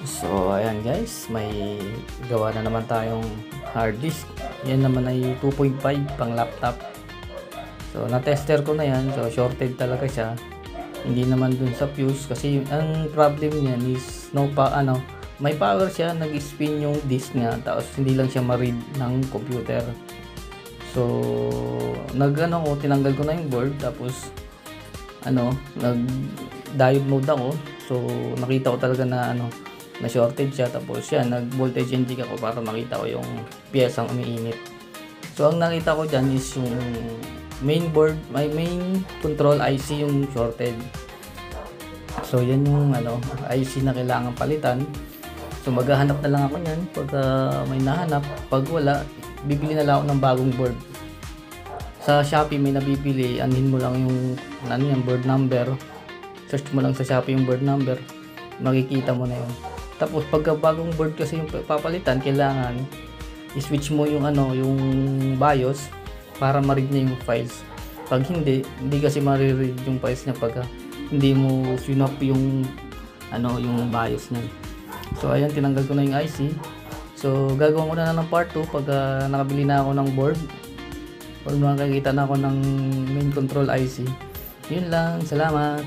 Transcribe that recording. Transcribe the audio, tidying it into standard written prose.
So ayan guys, may gawa na naman tayong hard disk. Yan naman ay 2.5 pang laptop. So na-tester ko na yan, so shorted talaga siya. Hindi naman dun sa fuse kasi ang problem niyan is may power siya, nag-spin yung disk niya tapos hindi lang siya ma-read ng computer. So tinanggal ko na yung board tapos nag diode mode ako. So nakita ko talaga na na shorted siya, tapos yan nag voltage inject ako para makita ko yung piyesang umiinit. So ang nakita ko dyan is yung main board, my main control IC yung shorted. So yan yung IC na kailangan palitan. So maghahanap na lang ako niyan pag may nahanap. Pag wala, bibili na lang ako ng bagong board. Sa Shopee may nabibili, anuhin mo lang yung board number. Search mo lang sa Shopee yung board number, makikita mo na yun. Tapos pagka bagong board kasi yung papalitan, kailangan i-switch mo yung yung BIOS para ma-read niya yung files. Pag hindi kasi ma-read yung files niya pagka hindi mo synop yung yung BIOS niya. So ayan, tinanggal ko na yung IC. So gagawin ko na ng part 2 pag nakabili na ako ng board or makakita na ako ng main control IC. Yun lang, salamat.